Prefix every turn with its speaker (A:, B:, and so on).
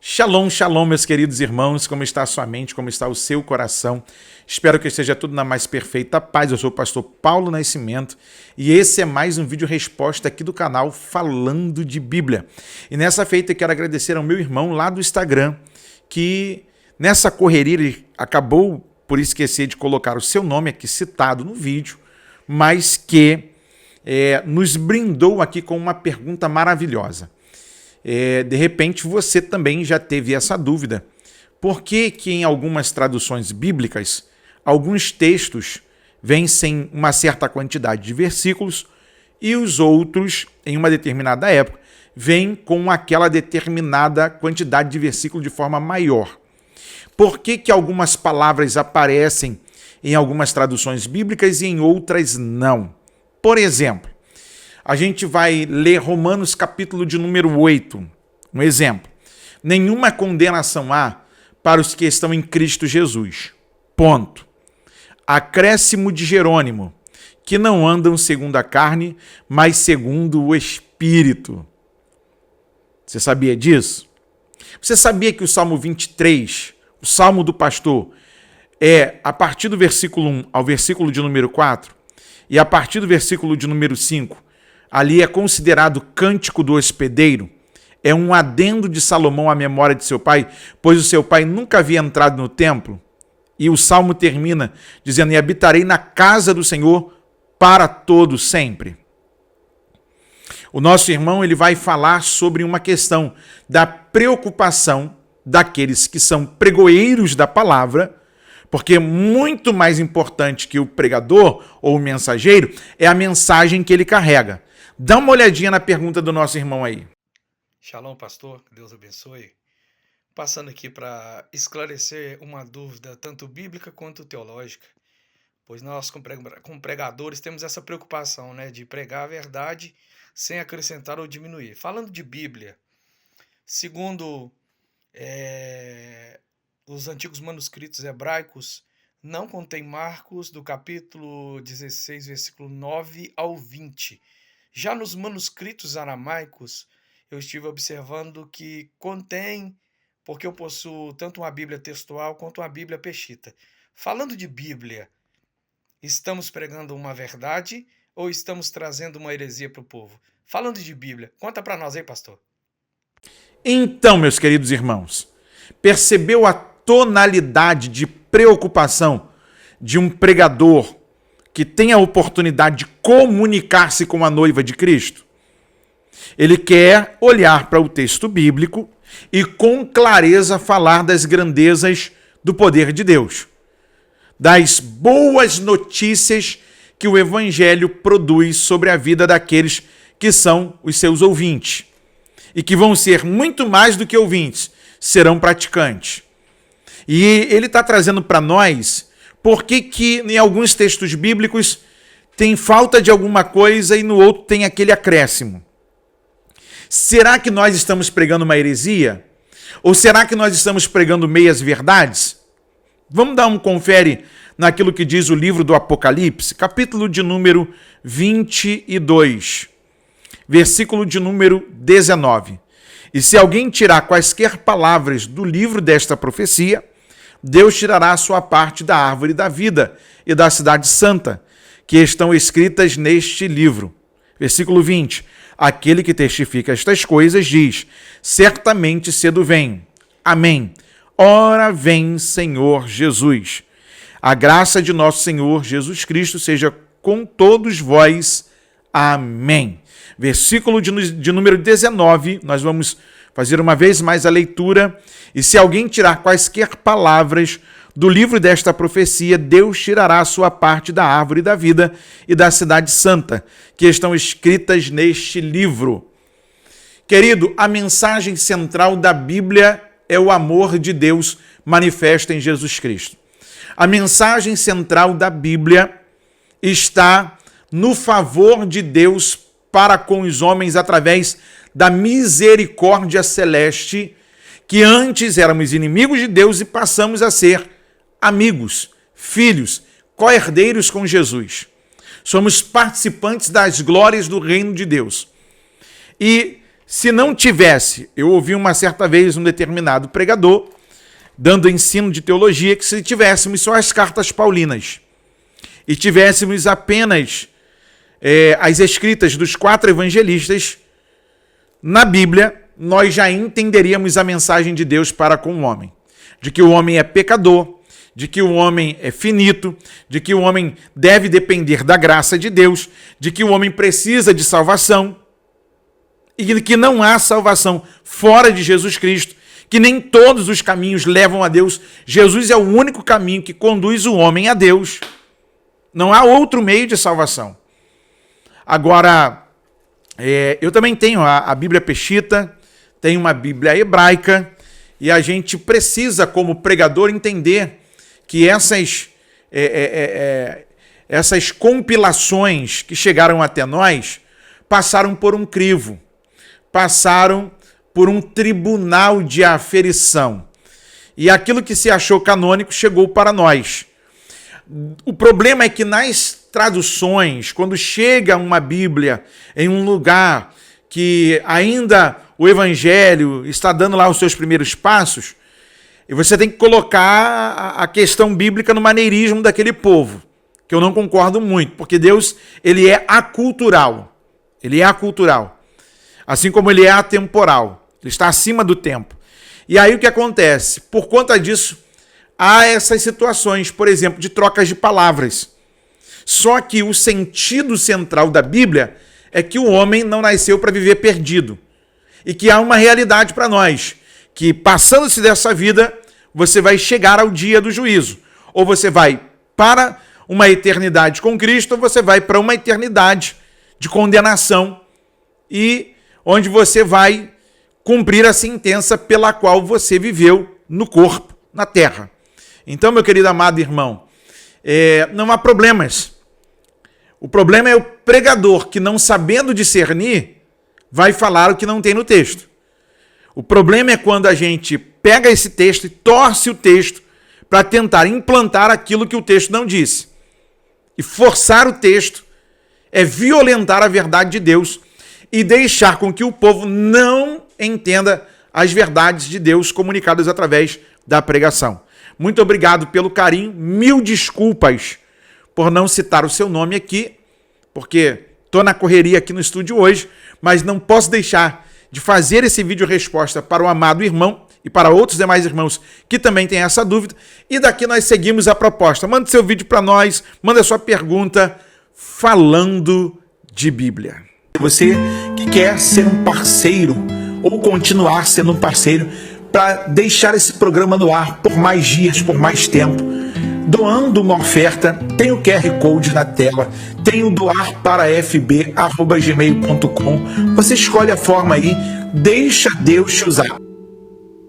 A: Shalom, shalom, meus queridos irmãos, como está a sua mente, como está o seu coração? Espero que esteja tudo na mais perfeita paz. Eu sou o pastor Paulo Nascimento e esse é mais um vídeo resposta aqui do canal Falando de Bíblia. E nessa feita eu quero agradecer ao meu irmão lá do Instagram, que nessa correria ele acabou por esquecer de colocar o seu nome aqui citado no vídeo, mas que nos brindou aqui com uma pergunta maravilhosa. De repente você também já teve essa dúvida. Por que que em algumas traduções bíblicas, alguns textos vêm sem uma certa quantidade de versículos e os outros, em uma determinada época, vêm com aquela determinada quantidade de versículos de forma maior? Por que que algumas palavras aparecem em algumas traduções bíblicas e em outras não? Por exemplo, a gente vai ler Romanos capítulo de número 8. Um exemplo. Nenhuma condenação há para os que estão em Cristo Jesus. Ponto. Acréscimo de Jerônimo, que não andam segundo a carne, mas segundo o Espírito. Você sabia disso? Você sabia que o Salmo 23, o Salmo do Pastor, é a partir do versículo 1 ao versículo de número 4, e a partir do versículo de número 5, ali é considerado cântico do hospedeiro, é um adendo de Salomão à memória de seu pai, pois o seu pai nunca havia entrado no templo. E o salmo termina dizendo: e habitarei na casa do Senhor para todo sempre. O nosso irmão ele vai falar sobre uma questão da preocupação daqueles que são pregoeiros da palavra, porque muito mais importante que o pregador ou o mensageiro é a mensagem que ele carrega. Dá uma olhadinha na pergunta do nosso irmão aí.
B: Shalom, pastor, que Deus abençoe. Passando aqui para esclarecer uma dúvida tanto bíblica quanto teológica, pois nós, como pregadores, temos essa preocupação, de pregar a verdade sem acrescentar ou diminuir. Falando de Bíblia, segundo os antigos manuscritos hebraicos, não contém Marcos do capítulo 16, versículo 9 ao 20. Já nos manuscritos aramaicos, eu estive observando que contém, porque eu possuo tanto uma Bíblia textual quanto uma Bíblia peshita. Falando de Bíblia, estamos pregando uma verdade ou estamos trazendo uma heresia para o povo? Falando de Bíblia, conta para nós aí, pastor.
A: Então, meus queridos irmãos, percebeu a tonalidade de preocupação de um pregador que tem a oportunidade de comunicar-se com a noiva de Cristo? Ele quer olhar para o texto bíblico e com clareza falar das grandezas do poder de Deus, das boas notícias que o Evangelho produz sobre a vida daqueles que são os seus ouvintes e que vão ser muito mais do que ouvintes, serão praticantes. E ele está trazendo para nós por que em alguns textos bíblicos tem falta de alguma coisa e no outro tem aquele acréscimo. Será que nós estamos pregando uma heresia? Ou será que nós estamos pregando meias verdades? Vamos dar um confere naquilo que diz o livro do Apocalipse, capítulo de número 22, versículo de número 19. E se alguém tirar quaisquer palavras do livro desta profecia, Deus tirará a sua parte da árvore da vida e da cidade santa, que estão escritas neste livro. Versículo 20. Aquele que testifica estas coisas diz: certamente cedo vem. Amém. Ora vem, Senhor Jesus. A graça de nosso Senhor Jesus Cristo seja com todos vós. Amém. Versículo de número 19, nós vamos fazer uma vez mais a leitura. E se alguém tirar quaisquer palavras do livro desta profecia, Deus tirará a sua parte da árvore da vida e da cidade santa, que estão escritas neste livro. Querido, a mensagem central da Bíblia é o amor de Deus manifesto em Jesus Cristo. A mensagem central da Bíblia está no favor de Deus para com os homens através da misericórdia celeste, que antes éramos inimigos de Deus e passamos a ser amigos, filhos, co-herdeiros com Jesus. Somos participantes das glórias do reino de Deus. E Se não tivesse, eu ouvi uma certa vez um determinado pregador dando ensino de teologia que se tivéssemos só as cartas paulinas e tivéssemos apenas as escritas dos 4 evangelistas na Bíblia, nós já entenderíamos a mensagem de Deus para com o homem. De que o homem é pecador, de que o homem é finito, de que o homem deve depender da graça de Deus, de que o homem precisa de salvação e de que não há salvação fora de Jesus Cristo, que nem todos os caminhos levam a Deus. Jesus é o único caminho que conduz o homem a Deus. Não há outro meio de salvação. Agora, eu também tenho a Bíblia Peshitta, tenho uma Bíblia hebraica, e a gente precisa, como pregador, entender que essas compilações que chegaram até nós passaram por um crivo, passaram por um tribunal de aferição. E aquilo que se achou canônico chegou para nós. O problema é que nas traduções, quando chega uma Bíblia em um lugar que ainda o Evangelho está dando lá os seus primeiros passos, e você tem que colocar a questão bíblica no maneirismo daquele povo, que eu não concordo muito, porque Deus, ele é acultural. Ele é acultural. Assim como ele é atemporal. Ele está acima do tempo. E aí o que acontece? Por conta disso, há essas situações, por exemplo, de trocas de palavras. Só que o sentido central da Bíblia é que o homem não nasceu para viver perdido. E que há uma realidade para nós, que passando-se dessa vida, você vai chegar ao dia do juízo. Ou você vai para uma eternidade com Cristo, ou você vai para uma eternidade de condenação, e onde você vai cumprir a sentença pela qual você viveu no corpo, na terra. Então, meu querido amado irmão, não há problemas. O problema é o pregador que, não sabendo discernir, vai falar o que não tem no texto. O problema é quando a gente pega esse texto e torce o texto para tentar implantar aquilo que o texto não disse. E forçar o texto é violentar a verdade de Deus e deixar com que o povo não entenda as verdades de Deus comunicadas através da pregação. Muito obrigado pelo carinho, 1000 desculpas por não citar o seu nome aqui, porque estou na correria aqui no estúdio hoje, mas não posso deixar de fazer esse vídeo resposta para o amado irmão e para outros demais irmãos que também têm essa dúvida. E daqui nós seguimos a proposta. Manda seu vídeo para nós, manda sua pergunta falando de Bíblia.
C: Você que quer ser um parceiro ou continuar sendo um parceiro para deixar esse programa no ar por mais dias, por mais tempo, doando uma oferta, tem o QR Code na tela, tem o doarparafb@gmail.com. Você escolhe a forma aí, deixa Deus te usar.